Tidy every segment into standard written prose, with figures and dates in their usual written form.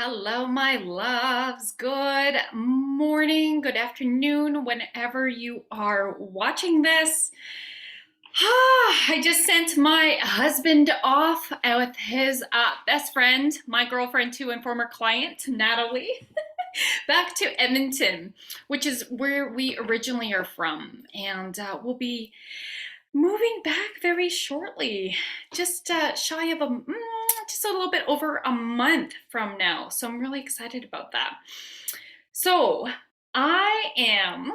Hello, my loves. Good morning, good afternoon, whenever you are watching this. I just sent my husband off with his best friend, my girlfriend too, and former client, Natalie, back to Edmonton, which is where we originally are from. And we'll be moving back very shortly, just shy of just a little bit over a month from now. So I'm really excited about that. So I am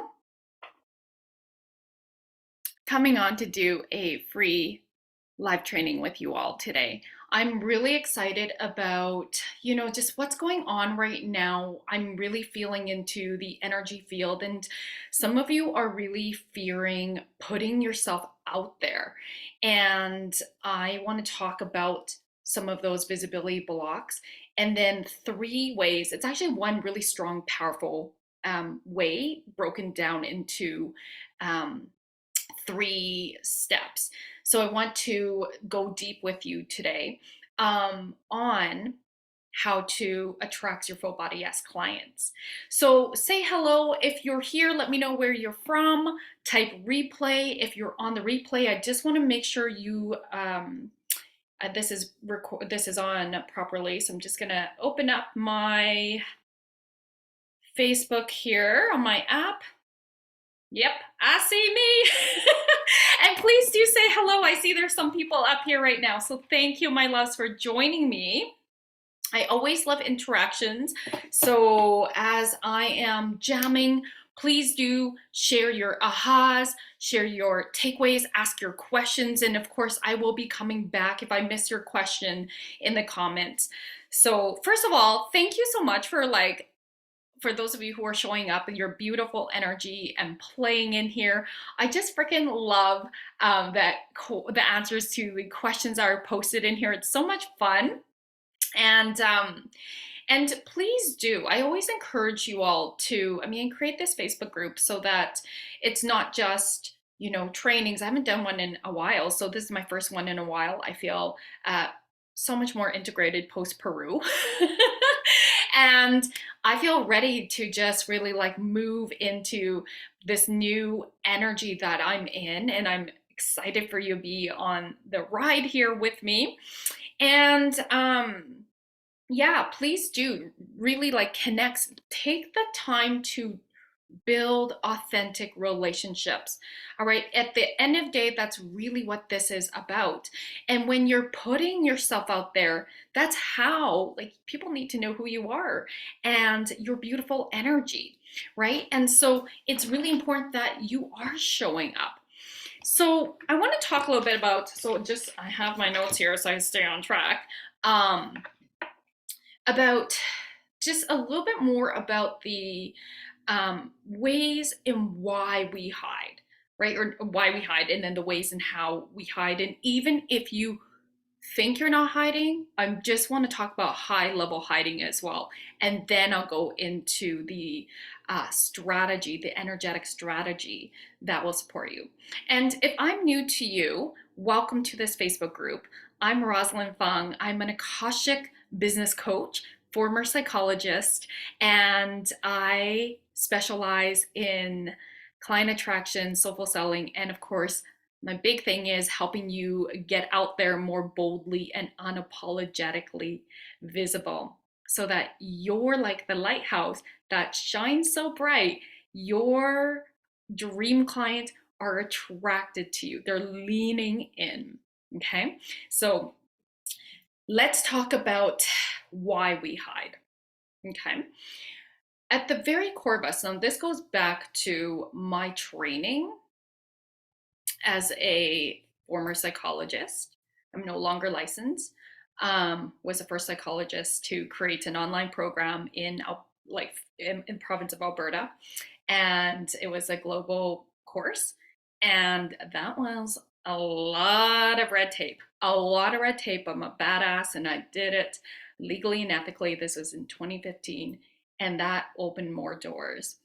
coming on to do a free live training with you all today. I'm really excited about, just what's going on right now. I'm really feeling into the energy field, and some of you are really fearing putting yourself out there. And I want to talk about some of those visibility blocks, and then three ways. It's actually one really strong, powerful way broken down into um, three steps. So I want to go deep with you today on how to attract your full body yes clients. So say hello if you're here. Let me know where you're from. Type replay if you're on the replay. I just want to make sure you this is on properly. So I'm just gonna open up my Facebook here on my app. Yep, I see me. And please do say hello. I see there's some people up here right now. So thank you, my loves, for joining me. I always love interactions. So as I am jamming, please do share your ahas, share your takeaways, ask your questions. And of course, I will be coming back if I miss your question in the comments. So first of all, thank you so much for those of you who are showing up with your beautiful energy and playing in here. I just freaking love the answers to the questions that are posted in here. It's so much fun. And please do. I always encourage you all to, create this Facebook group so that it's not just, trainings. I haven't done one in a while, so this is my first one in a while. I feel so much more integrated post Peru. And I feel ready to just really move into this new energy that I'm in, and I'm excited for you to be on the ride here with me. And yeah, please do really connect. Take the time to build authentic relationships. All right. At the end of the day, that's really what this is about. And when you're putting yourself out there, that's how people need to know who you are and your beautiful energy. Right. And so it's really important that you are showing up. So I want to talk a little bit about, I have my notes here so I stay on track. About just a little bit more about the ways in why we hide, right? Or why we hide, and then the ways in how we hide. And even if you think you're not hiding, I just want to talk about high level hiding as well. And then I'll go into the strategy, the energetic strategy that will support you. And if I'm new to you, welcome to this Facebook group. I'm Rosalyn Fung. I'm an Akashic business coach, former psychologist, and I specialize in client attraction, soulful selling, and of course, my big thing is helping you get out there more boldly and unapologetically visible so that you're like the lighthouse that shines so bright. Your dream clients are attracted to you, they're leaning in. Okay, so let's talk about why we hide. Okay, at the very core of us, and this goes back to my training as a former psychologist. I'm no longer licensed. Was the first psychologist to create an online program in in province of Alberta, and it was a global course, and that was a lot of red tape. A lot of red tape. I'm a badass, and I did it legally and ethically. This was in 2015, and that opened more doors.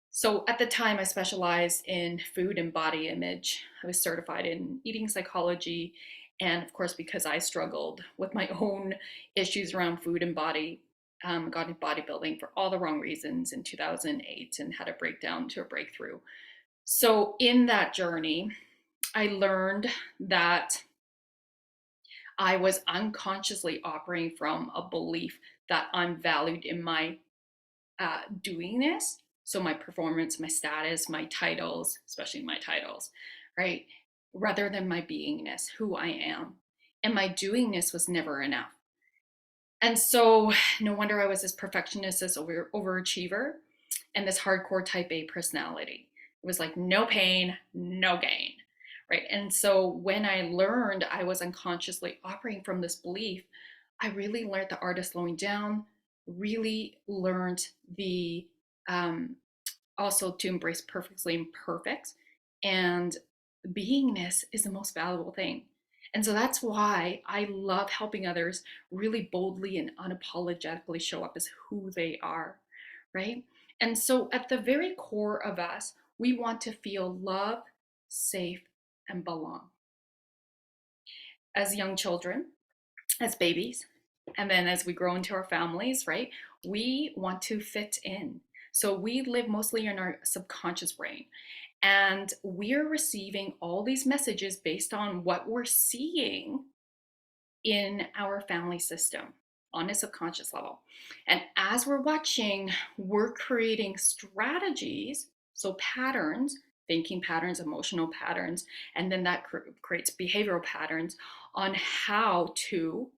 So at the time, I specialized in food and body image. I was certified in eating psychology. And of course, because I struggled with my own issues around food and body, got into bodybuilding for all the wrong reasons in 2008 and had a breakdown to a breakthrough. So in that journey, I learned that I was unconsciously operating from a belief that I'm valued in my doingness. So my performance, my status, my titles, especially my titles, right? Rather than my beingness, who I am. And my doingness was never enough. And so no wonder I was this perfectionist, this overachiever, and this hardcore type A personality. It was like no pain, no gain. Right. And so when I learned I was unconsciously operating from this belief, I really learned the art of slowing down, really learned the um, also to embrace perfectly imperfect, and beingness is the most valuable thing. And so that's why I love helping others really boldly and unapologetically show up as who they are, right? And so at the very core of us, we want to feel loved, safe, and belong. As young children, as babies, and then as we grow into our families, right, we want to fit in. So we live mostly in our subconscious brain. And we're receiving all these messages based on what we're seeing in our family system on a subconscious level. And as we're watching, we're creating strategies, so patterns, thinking patterns, emotional patterns, and then that creates behavioral patterns on how to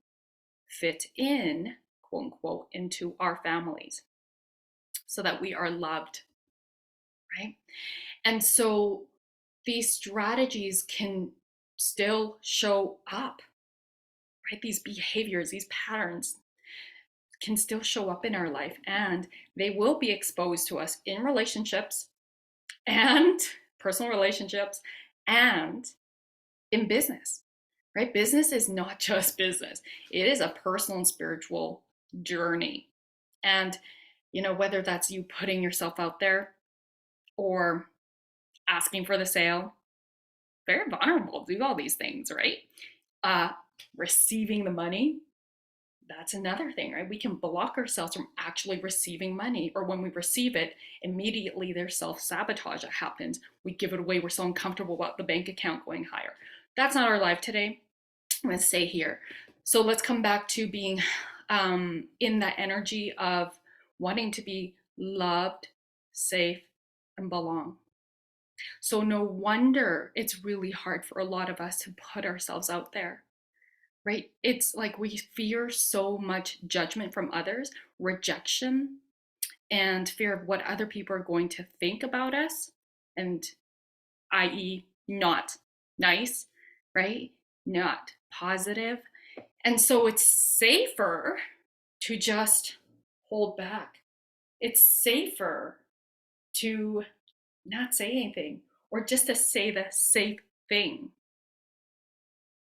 fit in, quote unquote, into our families so that we are loved, right? And so these strategies can still show up, right? These behaviors, these patterns can still show up in our life, and they will be exposed to us in relationships and personal relationships and in business, right? Business is not just business, it is a personal and spiritual journey. And, whether that's you putting yourself out there or asking for the sale, very vulnerable to do all these things, right? Uh, Receiving the money, that's another thing, right? We can block ourselves from actually receiving money, or when we receive it, immediately there's self-sabotage that happens. We give it away. We're so uncomfortable about the bank account going higher. That's not our life today. I'm going to stay here. So let's come back to being in that energy of wanting to be loved, safe, and belong. So no wonder it's really hard for a lot of us to put ourselves out there, right? It's like we fear so much judgment from others, rejection, and fear of what other people are going to think about us, and i.e., not nice, right? Not positive. And so it's safer to just hold back. It's safer to not say anything or just to say the safe thing.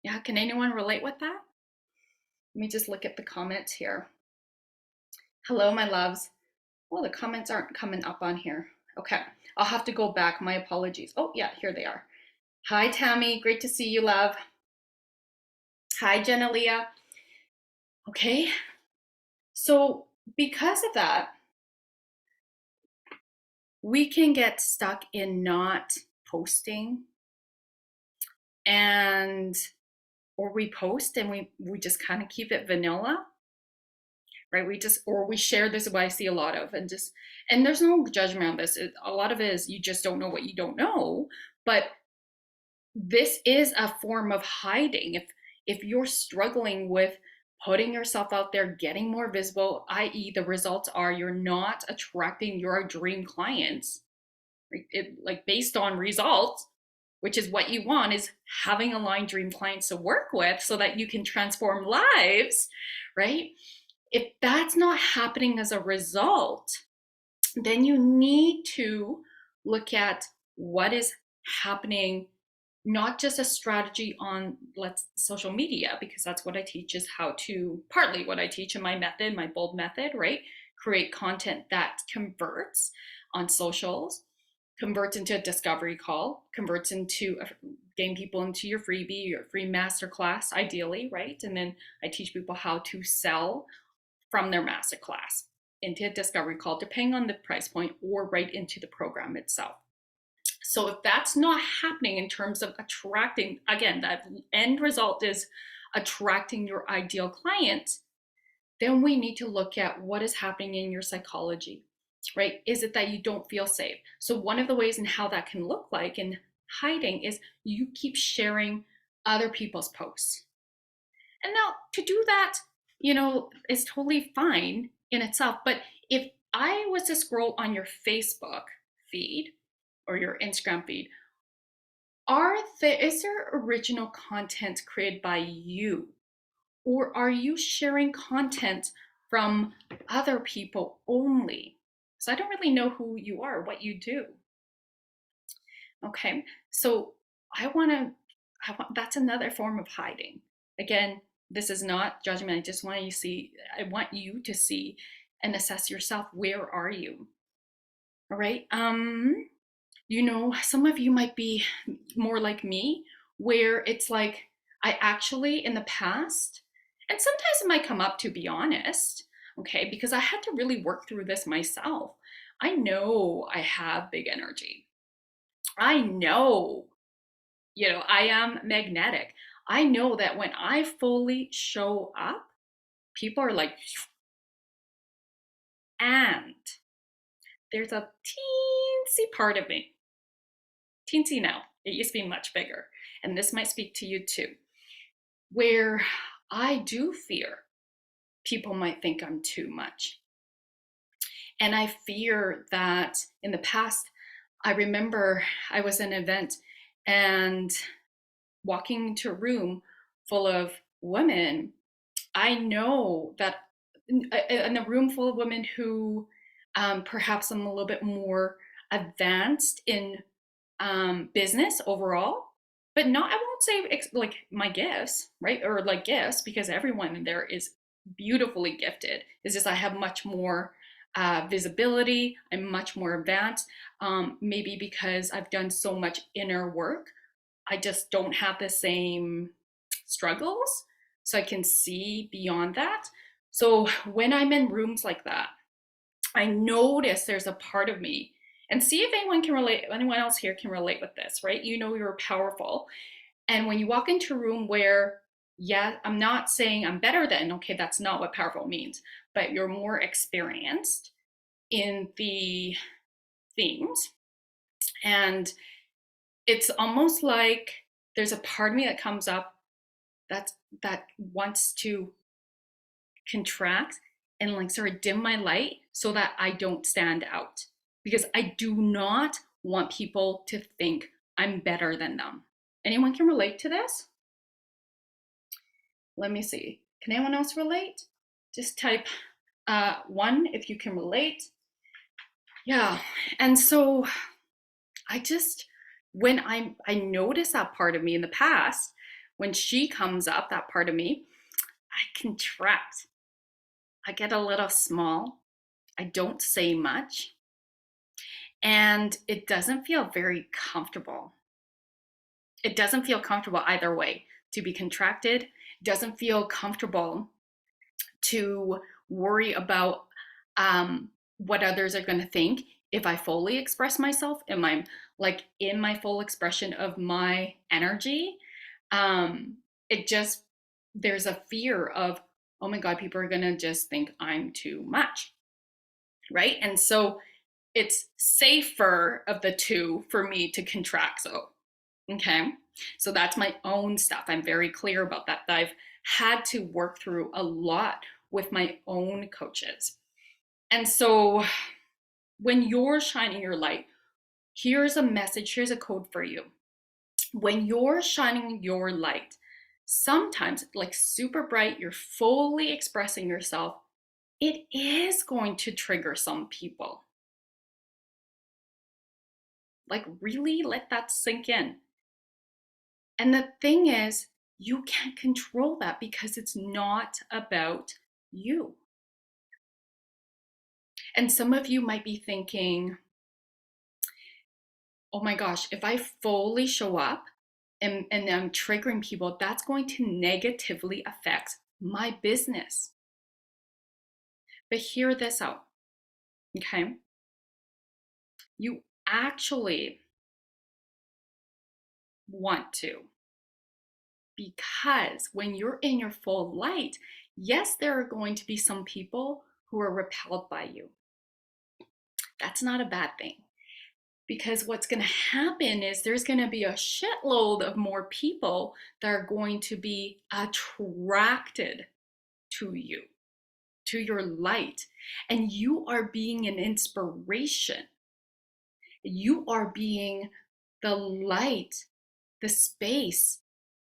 Yeah, can anyone relate with that? Let me just look at the comments here. Hello, my loves. Oh, the comments aren't coming up on here. Okay, I'll have to go back. My apologies. Oh, yeah, here they are. Hi, Tammy. Great to see you, love. Hi, Jenna Leah. Okay, so because of that, we can get stuck in not posting, and or we post and we just kind of keep it vanilla, right? We share. This is what I see a lot of, and there's no judgment on this. A lot of it is you just don't know what you don't know, but this is a form of hiding. If you're struggling with putting yourself out there, getting more visible, i.e., the results are you're not attracting your dream clients, right? Like based on results, which is what you want, is having aligned dream clients to work with so that you can transform lives, right? If that's not happening as a result, then you need to look at what is happening, not just a strategy on social media, because that's what I teach, is how to, partly what I teach in my method, my bold method, right? Create content that converts on socials, converts into a discovery call, converts into getting people into your freebie, your free masterclass, ideally, right? And then I teach people how to sell from their masterclass into a discovery call, depending on the price point, or right into the program itself. So if that's not happening in terms of attracting, again, that end result is attracting your ideal client, then we need to look at what is happening in your psychology, right? Is it that you don't feel safe? So one of the ways in how that can look like in hiding is you keep sharing other people's posts. And now to do that, is totally fine in itself. But if I was to scroll on your Facebook feed or your Instagram feed, is there original content created by you? Or are you sharing content from other people only? So I don't really know who you are, what you do. Okay, so that's another form of hiding. Again, this is not judgment. I want you to see and assess yourself. Where are you? All right. Some of you might be more like me, where it's like, I actually, in the past, and sometimes it might come up, to be honest, okay, because I had to really work through this myself. I know I have big energy. I know, I am magnetic. I know that when I fully show up, people are like, and there's a teensy part of me, teensy now, it used to be much bigger, and this might speak to you too, where I do fear people might think I'm too much. And I fear that in the past, I remember I was in an event and walking into a room full of women. I know that in a room full of women who perhaps I'm a little bit more advanced in business overall, but not, I won't say like my gifts, right? Or like gifts, because everyone in there is beautifully gifted. It's just I have much more visibility. I'm much more advanced. Maybe because I've done so much inner work, I just don't have the same struggles. So I can see beyond that. So when I'm in rooms like that, I notice there's a part of me, and see if anyone else here can relate with this, right? You're powerful. And when you walk into a room where, yeah, I'm not saying I'm better than, okay, that's not what powerful means, but you're more experienced in the themes. And it's almost like there's a part of me that comes up that wants to contract and like sort of dim my light so that I don't stand out, because I do not want people to think I'm better than them. Anyone can relate to this? Let me see. Can anyone else relate? Just type one if you can relate. Yeah. And so I just, when I notice that part of me in the past, when she comes up, that part of me, I contract. I get a little small. I don't say much. And it doesn't feel very comfortable. It doesn't feel comfortable either way to be contracted. It doesn't feel comfortable to worry about what others are going to think if I fully express myself. Am I like in my full expression of my energy? It just, there's a fear of, oh my God, people are going to just think I'm too much. Right. And so it's safer of the two for me to contract. So, okay. So that's my own stuff. I'm very clear about that. I've had to work through a lot with my own coaches. And so when you're shining your light, here's a message, here's a code for you. When you're shining your light, sometimes like super bright, you're fully expressing yourself, it is going to trigger some people. Like, really let that sink in. And the thing is, you can't control that because it's not about you. And some of you might be thinking, oh my gosh, if I fully show up and I'm triggering people, that's going to negatively affect my business. But hear this out, okay? You actually want to, because when you're in your full light, yes, there are going to be some people who are repelled by you. That's not a bad thing, because what's going to happen is there's going to be a shitload of more people that are going to be attracted to you, to your light, and you are being an inspiration. You are being the light, the space,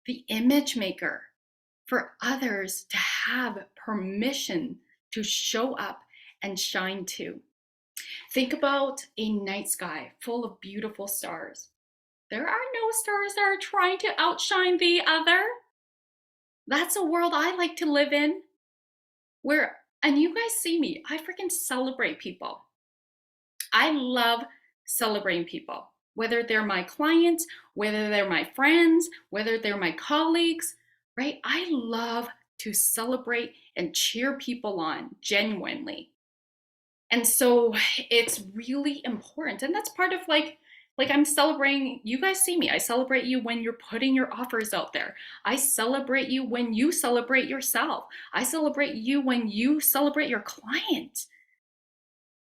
the image maker for others to have permission to show up and shine too. Think about a night sky full of beautiful stars. There are no stars that are trying to outshine the other. That's a world I like to live in, where, and you guys see me, I freaking celebrate people. I love celebrating people, whether they're my clients, whether they're my friends, whether they're my colleagues, right? I love to celebrate and cheer people on genuinely. And so it's really important. And that's part of like I'm celebrating, you guys see me. I celebrate you when you're putting your offers out there. I celebrate you when you celebrate yourself. I celebrate you when you celebrate your client.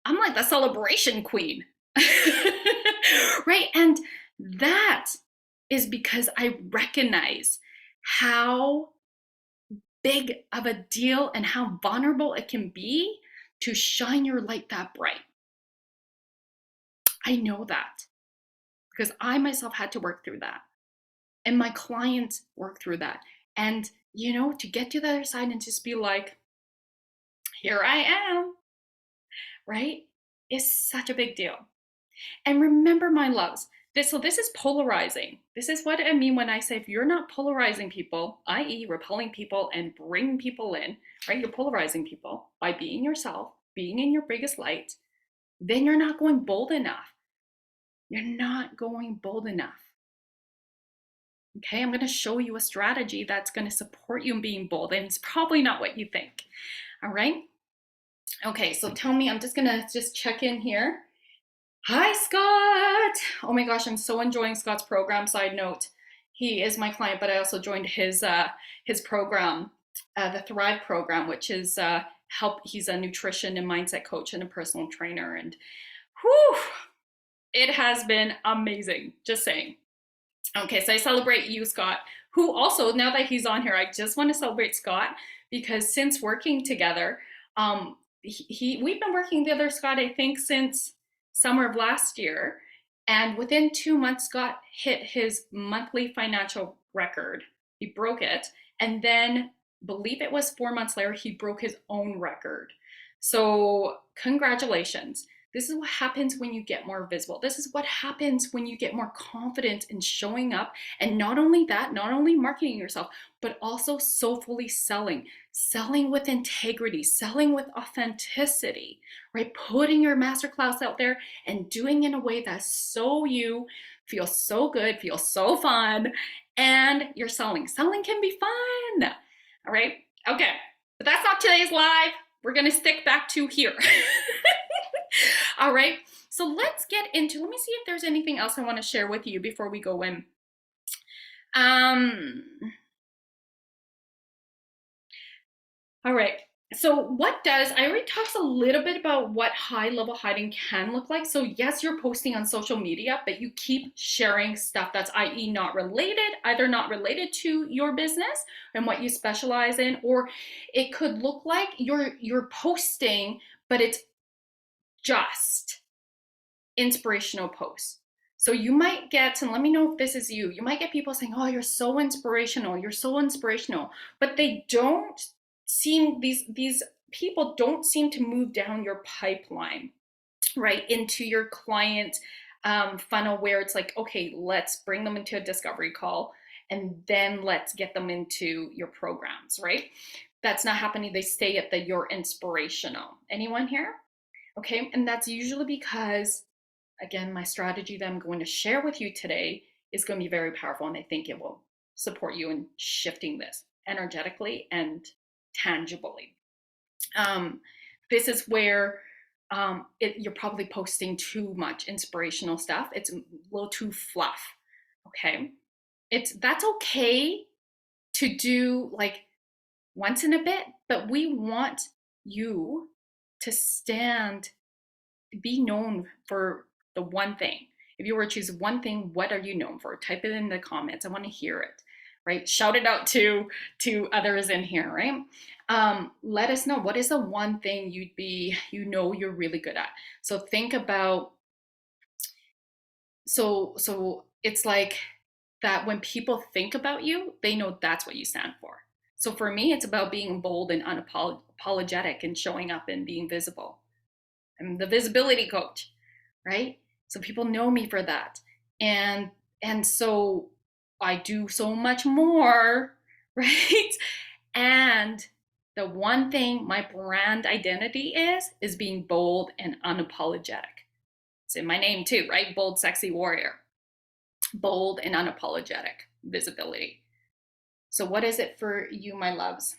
I'm like the celebration queen. Right? And that is because I recognize how big of a deal and how vulnerable it can be to shine your light that bright. I know that because I myself had to work through that. And my clients work through that. And, to get to the other side and just be like, here I am, right? Is such a big deal. And remember, my loves, this is polarizing. This is what I mean when I say if you're not polarizing people, i.e., repelling people and bringing people in, right? You're polarizing people by being yourself, being in your biggest light, then you're not going bold enough. You're not going bold enough. Okay, I'm going to show you a strategy that's going to support you in being bold, and it's probably not what you think. All right. Okay, so tell me, I'm just going to check in here. Hi, Scott. Oh my gosh, I'm so enjoying Scott's program. Side note, he is my client, but I also joined his program, the Thrive program, which is he's a nutrition and mindset coach and a personal trainer. And whew, it has been amazing. Just saying. Okay, so I celebrate you, Scott, who also, now that he's on here, I just want to celebrate Scott because since working together, we've been working together, Scott, I think since summer of last year. And within 2 months, Scott hit his monthly financial record. He broke it. And then, believe it was 4 months later, he broke his own record. So, congratulations. This is what happens when you get more visible. This is what happens when you get more confident in showing up. And not only that, not only marketing yourself, but also soulfully selling with integrity, selling with authenticity, right? Putting your masterclass out there and doing in a way that's so you, feels so good, feels so fun, and you're selling. Selling can be fun. All right. Okay. But that's not today's live. We're going to stick back to here. All right, so let's get into, let me see if there's anything else I want to share with you before we go in. All right, so I already talked a little bit about what high level hiding can look like. So yes, you're posting on social media, but you keep sharing stuff that's i.e. not related, either not related to your business and what you specialize in, or it could look like you're posting, but it's just inspirational posts. So you might get, and let me know if this is you might get people saying, oh, you're so inspirational, but they don't seem, these people don't seem to move down your pipeline, right, into your client funnel, where it's like, okay, let's bring them into a discovery call and then let's get them into your programs, right? That's not happening. They stay at the you're inspirational. Anyone here? Okay, and that's usually because, again, my strategy that I'm going to share with you today is going to be very powerful, and I think it will support you in shifting this energetically and tangibly. this is where you're probably posting too much inspirational stuff. It's a little too fluff. Okay. That's okay to do like once in a bit, but we want you to be known for the one thing. If you were to choose one thing, what are you known for? Type it in the comments. I want to hear it, right? Shout it out to others in here, right? Let us know, what is the one thing you're really good at. So think about, so it's like that when people think about you, they know that's what you stand for. So for me, it's about being bold and unapologetic and showing up and being visible. I'm the visibility coach, right? So people know me for that. And so I do so much more, right? And the one thing my brand identity is being bold and unapologetic. It's in my name too, right? Bold, sexy warrior. Bold and unapologetic visibility. So what is it for you, my loves?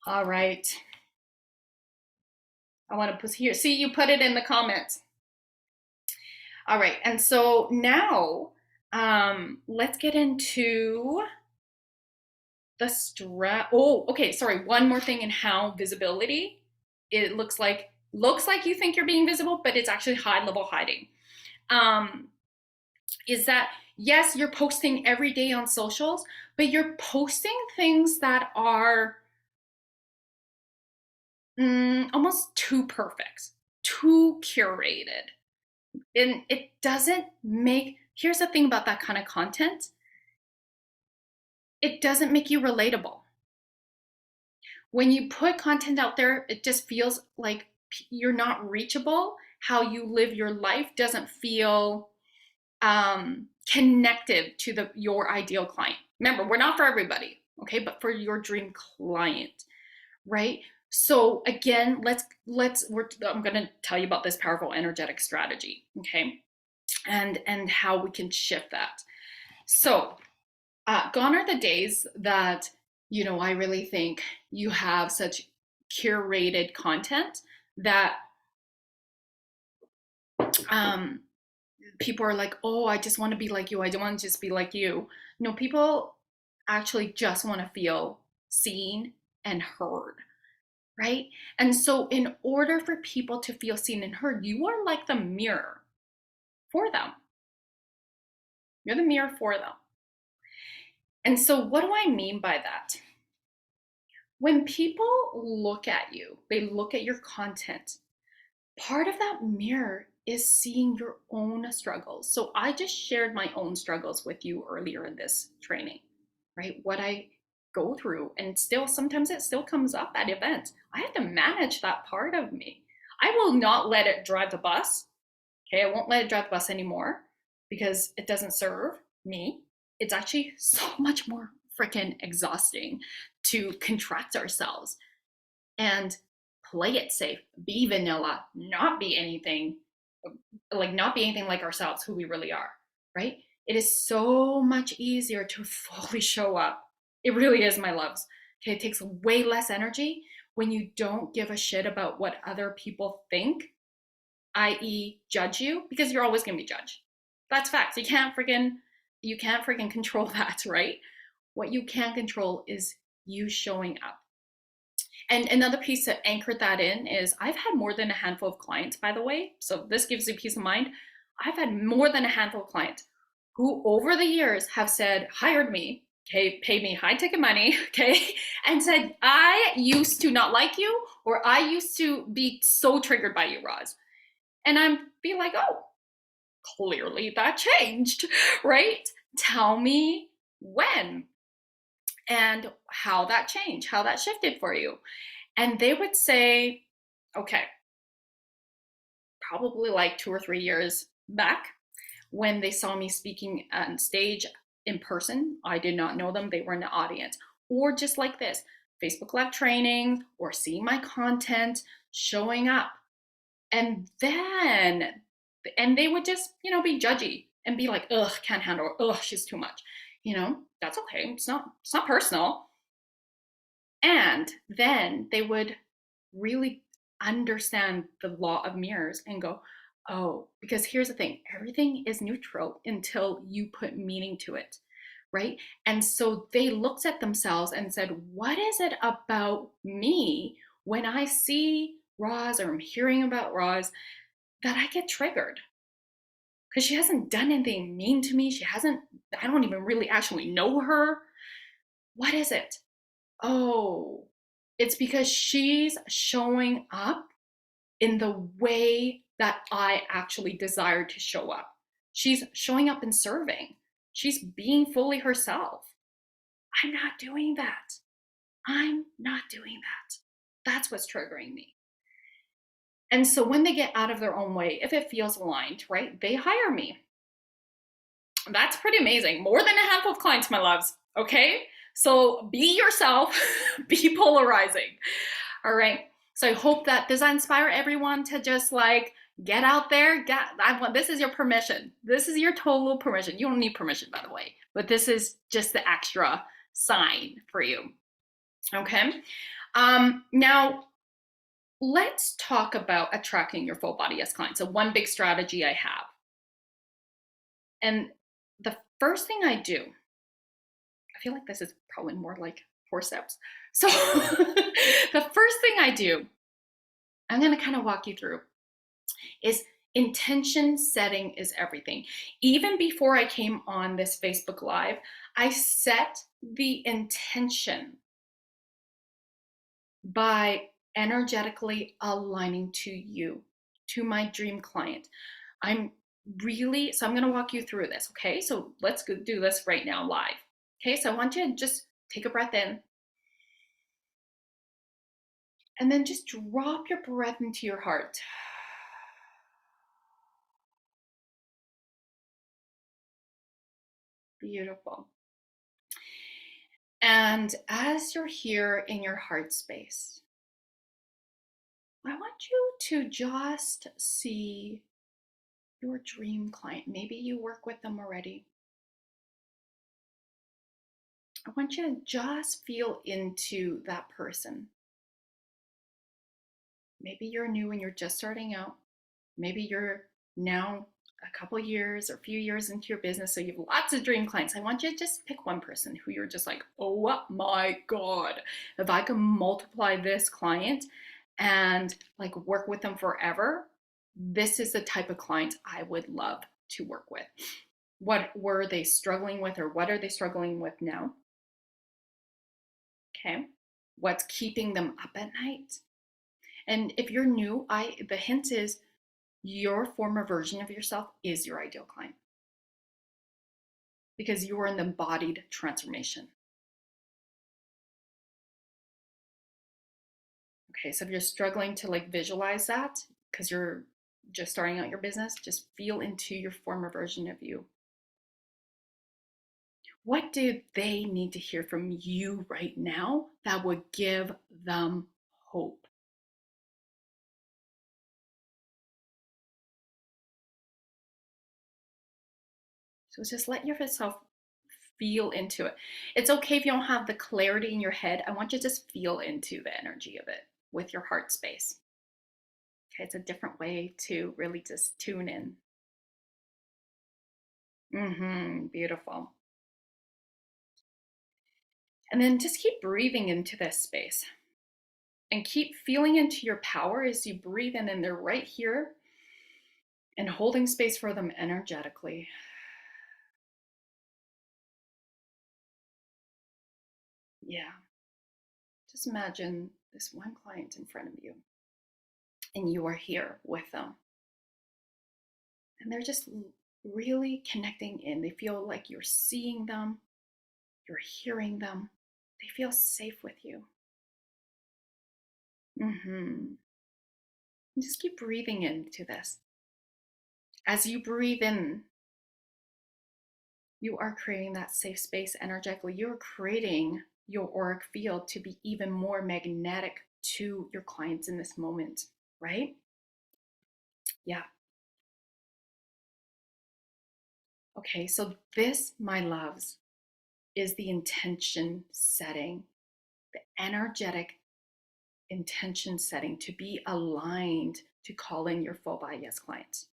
All right. I want to put here. See, you put it in the comments. All right. And so now let's get into the stress. Oh, okay. Sorry. One more thing in how visibility, it looks like you think you're being visible, but it's actually high level hiding. Is that, yes, you're posting every day on socials, but you're posting things that are almost too perfect, too curated. And it doesn't make, here's the thing about that kind of content, it doesn't make you relatable. When you put content out there, it just feels like you're not reachable. How you live your life doesn't feel connected to your ideal client. Remember, we're not for everybody, okay, but for your dream client, right? So again, I'm going to tell you about this powerful energetic strategy, okay, and how we can shift that. So gone are the days that, I really think you have such curated content that people are like, oh, I just want to be like you. I don't want to just be like you. No, people actually just want to feel seen and heard, right? And so in order for people to feel seen and heard, you are like the mirror for them. You're the mirror for them. And so what do I mean by that? When people look at you, they look at your content, part of that mirror is seeing your own struggles. So I just shared my own struggles with you earlier in this training, right? What I go through, and still sometimes it still comes up at events. I have to manage that part of me. I will not let it drive the bus. Okay, I won't let it drive the bus anymore because it doesn't serve me. It's actually so much more freaking exhausting to contract ourselves and play it safe, be vanilla, not be anything like ourselves, who we really are, right? It is so much easier to fully show up. It really is, my loves. Okay, it takes way less energy when you don't give a shit about what other people think, i.e., judge you, because you're always gonna be judged. That's facts. You can't freaking control that, right? What you can control is you showing up. And another piece to anchor that in is I've had more than a handful of clients, by the way. So this gives you peace of mind. I've had more than a handful of clients who over the years have hired me, okay, paid me high ticket money, okay, and said, I used to not like you, or I used to be so triggered by you, Roz. And I'm be like, oh, clearly that changed, right? Tell me when and how that changed, how that shifted for you. And they would say, okay, probably like 2 or 3 years back when they saw me speaking on stage in person. I did not know them, they were in the audience. Or just like this, Facebook Live training or seeing my content, showing up. And they would just, be judgy and be like, ugh, can't handle her. Ugh, she's too much. That's okay. It's not personal. And then they would really understand the law of mirrors and go, oh, because here's the thing, everything is neutral until you put meaning to it, right? And so they looked at themselves and said, what is it about me when I see Roz or I'm hearing about Roz that I get triggered? Because she hasn't done anything mean to me. She hasn't, I don't even really actually know her. What is it? Oh, it's because she's showing up in the way that I actually desire to show up. She's showing up and serving. She's being fully herself. I'm not doing that. I'm not doing that. That's what's triggering me. And so when they get out of their own way, if it feels aligned, right, they hire me. That's pretty amazing. More than a handful of clients, my loves. Okay? So be yourself, be polarizing. All right. So I hope that does that inspire everyone to just like get out there. This is your permission. This is your total permission. You don't need permission, by the way, but this is just the extra sign for you. Okay. Now let's talk about attracting your full body as clients. So one big strategy I have. And the first thing I do, I feel like this is probably more like 4 steps. So the first thing I do, I'm going to kind of walk you through, is intention setting is everything. Even before I came on this Facebook Live, I set the intention by energetically aligning to you, to my dream client. So I'm going to walk you through this. Okay. So let's go do this right now live. Okay. So I want you to just take a breath in and then just drop your breath into your heart. Beautiful. And as you're here in your heart space, I want you to just see your dream client. Maybe you work with them already. I want you to just feel into that person. Maybe you're new and you're just starting out. Maybe you're now a couple years or a few years into your business, so you have lots of dream clients. I want you to just pick one person who you're just like, oh my God, if I can multiply this client and like work with them forever, this is the type of client I would love to work with. What were they struggling with, or what are they struggling with now? Okay. What's keeping them up at night? And if you're new, the hint is your former version of yourself is your ideal client because you are an embodied transformation. Okay, so if you're struggling to like visualize that because you're just starting out your business, just feel into your former version of you. What do they need to hear from you right now that would give them hope? So just let yourself feel into it. It's okay if you don't have the clarity in your head. I want you to just feel into the energy of it with your heart space. Okay, it's a different way to really just tune in. Beautiful. And then just keep breathing into this space and keep feeling into your power as you breathe in, and they're right here and holding space for them energetically. Yeah. Just imagine this one client in front of you and you are here with them. And they're just really connecting in. They feel like you're seeing them, you're hearing them. They feel safe with you. And just keep breathing into this. As you breathe in, you are creating that safe space energetically. You're creating your auric field to be even more magnetic to your clients in this moment, right? Yeah. Okay, so this, my loves, is the intention setting, the energetic intention setting to be aligned to call in your full body yes clients.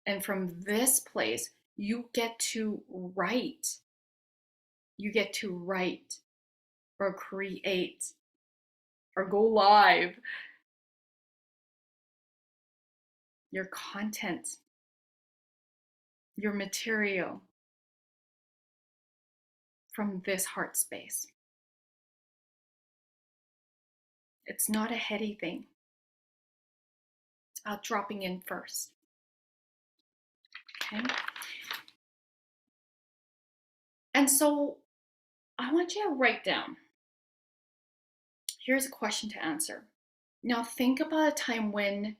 And from this place, you get to write. You get to write or create or go live your content, your material from this heart space. It's not a heady thing. It's about dropping in first. Okay? And so I want you to write down. Here's a question to answer. Now think about a time when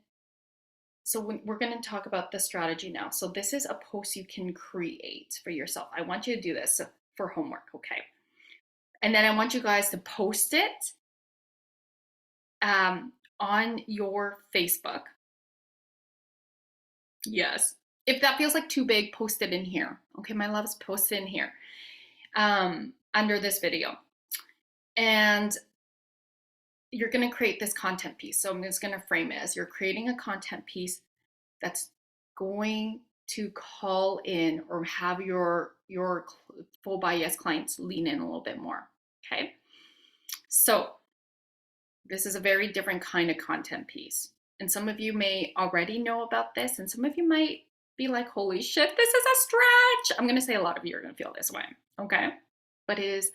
we're going to talk about the strategy now. So this is a post you can create for yourself. I want you to do this for homework, okay? And then I want you guys to post it on your Facebook. Yes. If that feels like too big, post it in here. Okay, my loves, post it in here under this video. And you're going to create this content piece. So I'm just going to frame it as you're creating a content piece that's going to call in or have your full body yes clients lean in a little bit more. Okay. So this is a very different kind of content piece. And some of you may already know about this, and some of you might be like, holy shit, this is a stretch. I'm going to say a lot of you are going to feel this way. Okay. But it is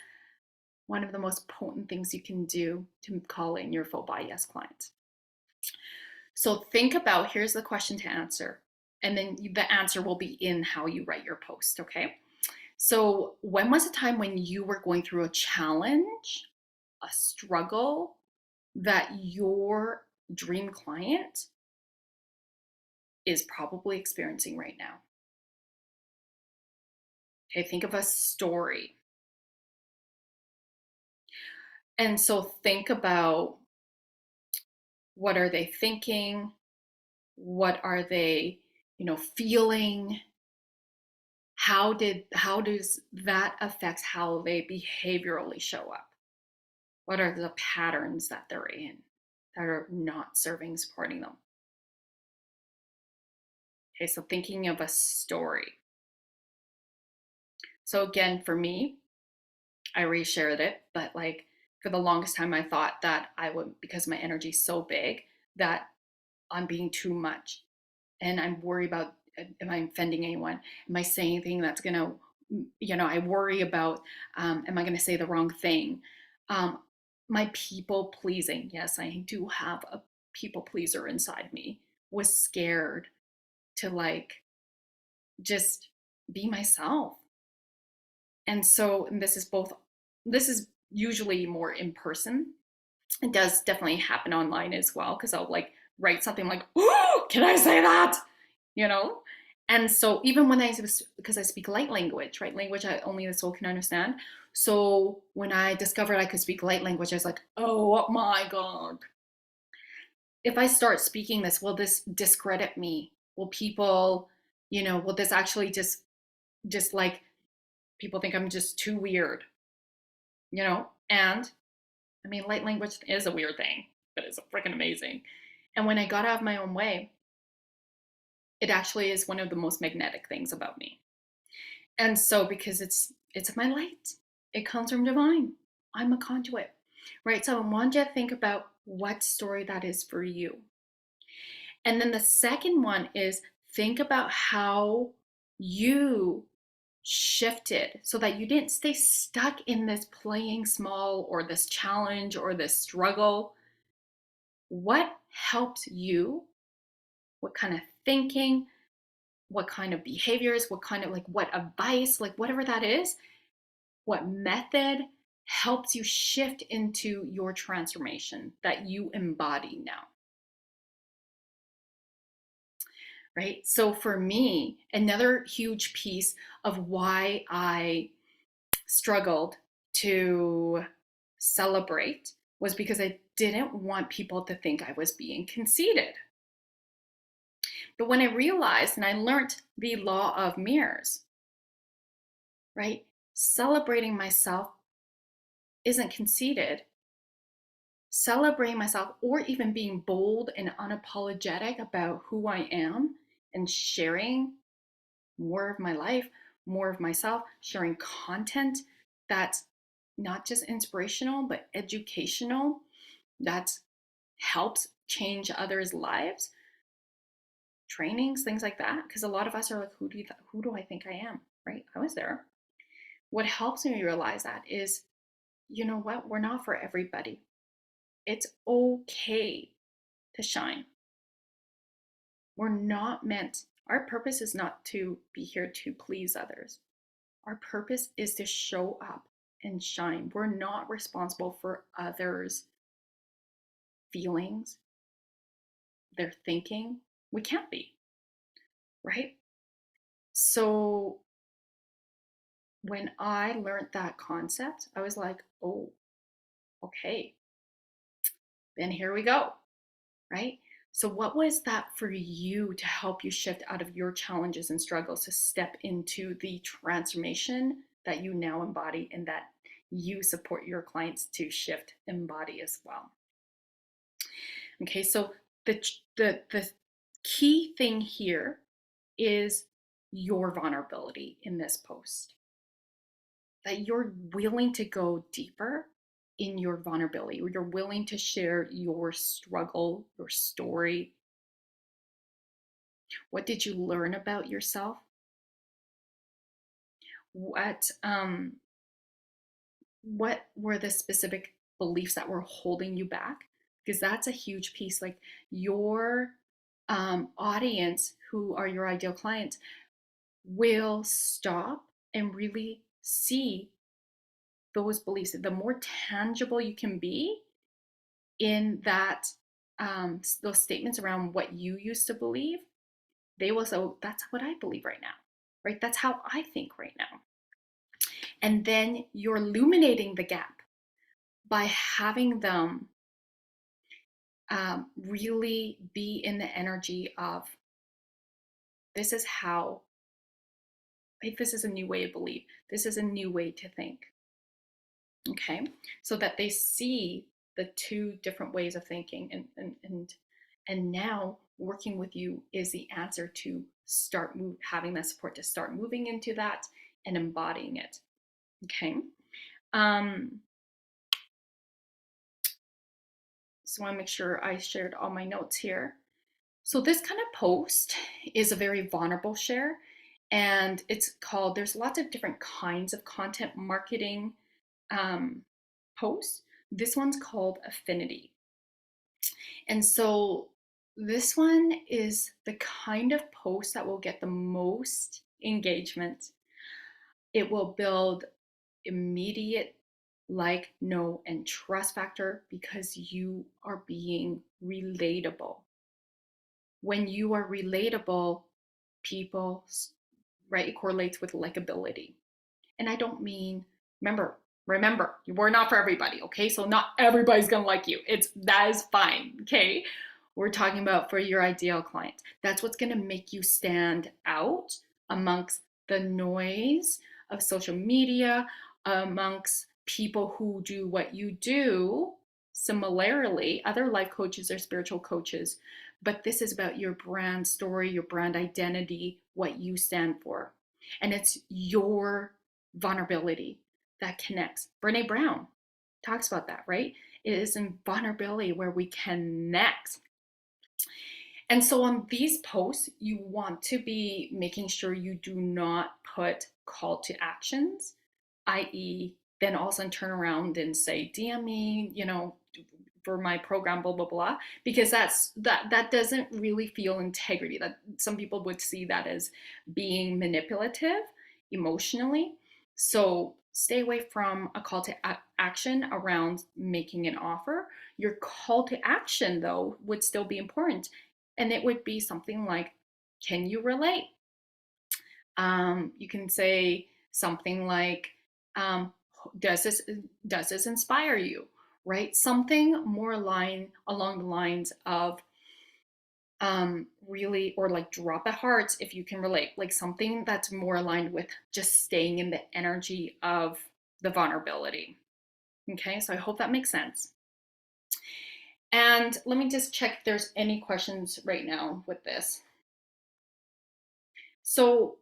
one of the most potent things you can do to call in your full body yes clients. So think about, here's the question to answer, and then the answer will be in how you write your post, okay? So when was a time when you were going through a challenge, a struggle that your dream client is probably experiencing right now? Okay, think of a story. And so think about, what are they thinking? What are they, feeling? How does that affect how they behaviorally show up? What are the patterns that they're in that are not serving, supporting them? Okay, so thinking of a story. So again, for me, I reshared it, but like for the longest time, I thought that I would, because my energy is so big, that I'm being too much. And I'm worried about, am I offending anyone? Am I saying anything that's gonna, I worry about, am I gonna say the wrong thing? My people pleasing, yes, I do have a people pleaser inside me, was scared to like just be myself. And so and this is usually more in person. It does definitely happen online as well, because I'll like write something like, oh, can I say that? And so even when because I speak light language, right? Language only the soul can understand. So when I discovered I could speak light language, I was like, oh my God. If I start speaking this, will this discredit me? Will people, will this actually just like people think I'm just too weird, And I mean, light language is a weird thing, but it's freaking amazing. And when I got out of my own way, it actually is one of the most magnetic things about me. And so because it's my light, it comes from divine. I'm a conduit, right? So I want you to think about what story that is for you. And then the second one is think about how you shifted so that you didn't stay stuck in this playing small or this challenge or this struggle. What helps you? What kind of thinking? What kind of behaviors? What kind of like what advice? Like whatever that is, what method helps you shift into your transformation that you embody now? Right? So for me, another huge piece of why I struggled to celebrate was because I didn't want people to think I was being conceited. But when I realized and I learned the law of mirrors, right? Celebrating myself isn't conceited. celebrating myself, or even being bold and unapologetic about who I am and sharing more of my life, more of myself, sharing content that's not just inspirational, but educational, that helps change others' lives, trainings, things like that. Because a lot of us are like, who do I think I am? Right? I was there. What helps me realize that is, you know what? We're not for everybody. It's okay to shine. We're not meant, our purpose is not to be here to please others. Our purpose is to show up and shine. We're not responsible for others' feelings, their thinking. We can't be, right? So when I learned that concept, I was like, oh, okay, then here we go, right? So, what was that for you to help you shift out of your challenges and struggles to step into the transformation that you now embody and that you support your clients to shift, embody as well? Okay, so the key thing here is your vulnerability in this post. That you're willing to go deeper in your vulnerability, or you're willing to share your struggle, your story. What did you learn about yourself? What were the specific beliefs that were holding you back? Because that's a huge piece. Like your audience, who are your ideal clients, will stop and really see those beliefs. The more tangible you can be in that, those statements around what you used to believe, they will say, oh, that's what I believe right now, right? That's how I think right now. And then you're illuminating the gap by having them really be in the energy of, this is how, like, this is a new way of belief. This is a new way to think. Okay, so that they see the two different ways of thinking, and now working with you is the answer to start having that support to start moving into that and embodying it. Okay, so I want to make sure I shared all my notes here. So this kind of post is a very vulnerable share, and it's called, there's lots of different kinds of content marketing posts. This one's called affinity. And so this one is the kind of post that will get the most engagement. It will build immediate like, know, and trust factor because you are being relatable. When you are relatable, people, right, it correlates with likability. And I don't mean, remember, we're not for everybody, okay? So not everybody's gonna like you. That is fine, okay? We're talking about for your ideal client. That's what's gonna make you stand out amongst the noise of social media, amongst people who do what you do. Similarly, other life coaches or spiritual coaches, but this is about your brand story, your brand identity, what you stand for. And it's your vulnerability that connects. Brene Brown talks about that, right? It is in vulnerability where we connect. And so on these posts, you want to be making sure you do not put call to actions, i.e., then also turn around and say, DM me, for my program, blah, blah, blah, because that doesn't really feel integrity. That some people would see that as being manipulative emotionally. So stay away from a call to action around making an offer. Your call to action, though, would still be important. And it would be something like, can you relate? You can say something like, does this inspire you? Right? Something more along the lines of really, or like drop a heart if you can relate, like something that's more aligned with just staying in the energy of the vulnerability. Okay, so I hope that makes sense. And let me just check if there's any questions right now with this. So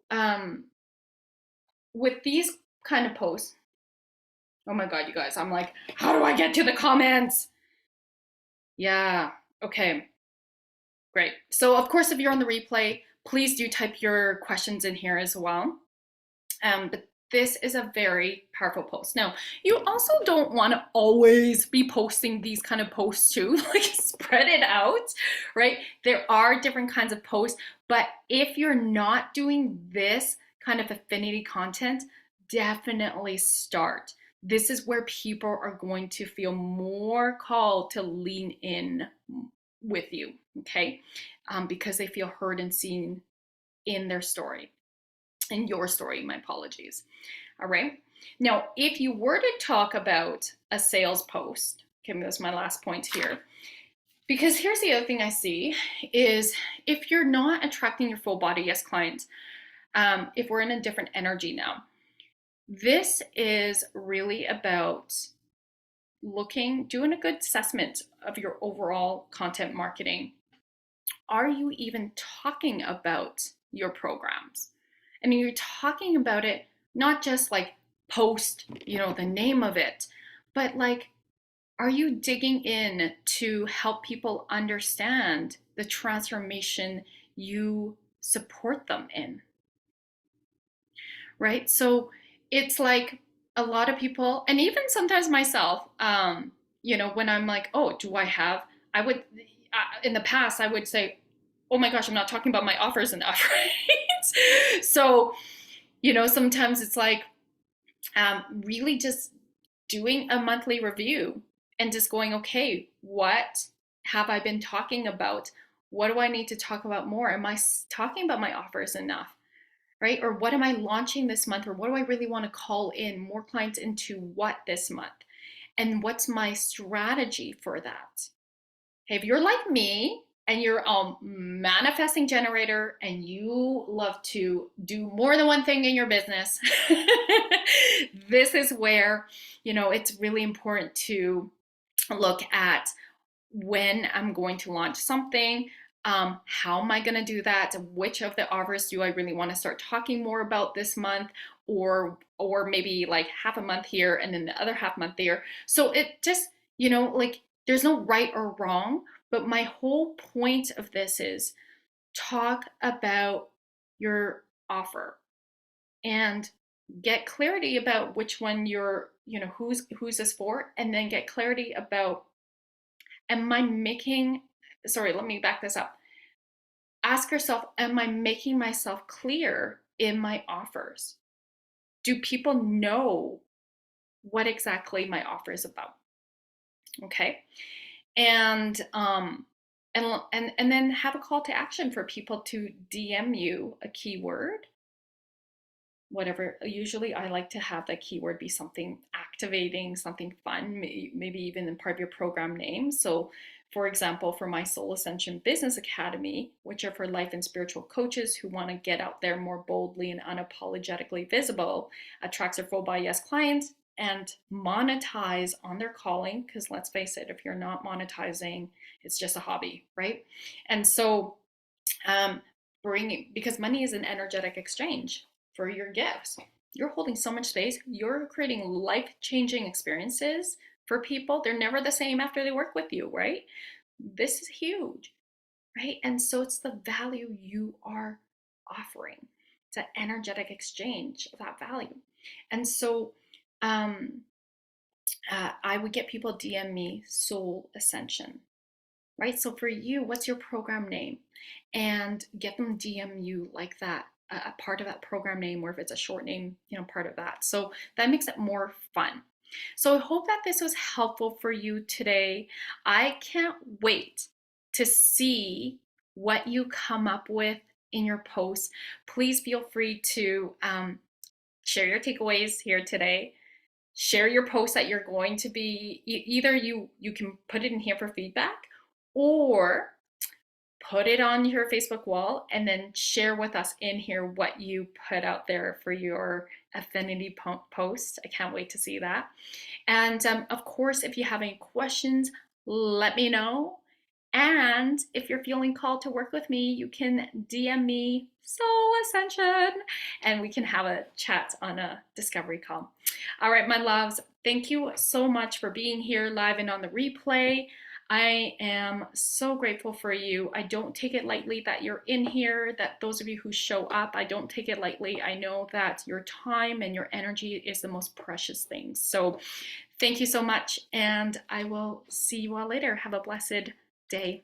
with these kind of posts, oh my God, you guys, I'm like, how do I get to the comments? Yeah, okay, great. So of course, if you're on the replay, please do type your questions in here as well. But this is a very powerful post. Now, you also don't want to always be posting these kind of posts too, like spread it out, right? There are different kinds of posts, but if you're not doing this kind of affinity content, definitely start. This is where people are going to feel more called to lean in with you, okay? Because they feel heard and seen in their story, in your story, my apologies. All right. Now, if you were to talk about a sales post, okay, that's my last point here. Because here's the other thing I see is if you're not attracting your full body yes clients, if we're in a different energy now, this is really about doing a good assessment of your overall content marketing. Are you even talking about your programs? I mean, you're talking about it not just like post, the name of it, but like, are you digging in to help people understand the transformation you support them in? Right? So it's like a lot of people, and even sometimes myself, when I'm like, oh, I would, in the past, I would say, oh my gosh, I'm not talking about my offers enough, right? So, sometimes it's like really just doing a monthly review and just going, okay, what have I been talking about? What do I need to talk about more? Am I talking about my offers enough? Right? Or what am I launching this month? Or what do I really want to call in more clients into what this month? And what's my strategy for that? Okay, if you're like me and you're a manifesting generator and you love to do more than one thing in your business, this is where, it's really important to look at when I'm going to launch something. How am I going to do that? Which of the offers do I really want to start talking more about this month, or maybe like half a month here and then the other half month there. So it just, like there's no right or wrong, but my whole point of this is talk about your offer and get clarity about which one who's this for, and then get clarity about, am I making, sorry, let me back this up. Ask yourself, am I making myself clear in my offers? Do people know what exactly my offer is about? Okay. And and then have a call to action for people to DM you a keyword, whatever. Usually I like to have that keyword be something activating, something fun, maybe even part of your program name. So for example, for my Soul Ascension Business Academy, which are for life and spiritual coaches who want to get out there more boldly and unapologetically visible, attract their full body yes clients, and monetize on their calling. Because let's face it, if you're not monetizing, it's just a hobby, right? And so because money is an energetic exchange for your gifts. You're holding so much space. You're creating life-changing experiences for people. They're never the same after they work with you, right? This is huge, right? And so it's the value you are offering. It's an energetic exchange of that value. And so I would get people DM me Soul Ascension, right? So for you, what's your program name? And get them DM you like that, a part of that program name, or if it's a short name, part of that. So that makes it more fun. So I hope that this was helpful for you today. I can't wait to see what you come up with in your posts. Please feel free to share your takeaways here today. Share your posts that you're going to be, either you can put it in here for feedback, or put it on your Facebook wall and then share with us in here what you put out there for your affinity post. I can't wait to see that. And of course, if you have any questions, let me know. And if you're feeling called to work with me, you can DM me Soul Ascension and we can have a chat on a discovery call. All right, my loves, thank you so much for being here live and on the replay. I am so grateful for you. I don't take it lightly that you're in here, that those of you who show up, I don't take it lightly. I know that your time and your energy is the most precious thing. So thank you so much, and I will see you all later. Have a blessed day.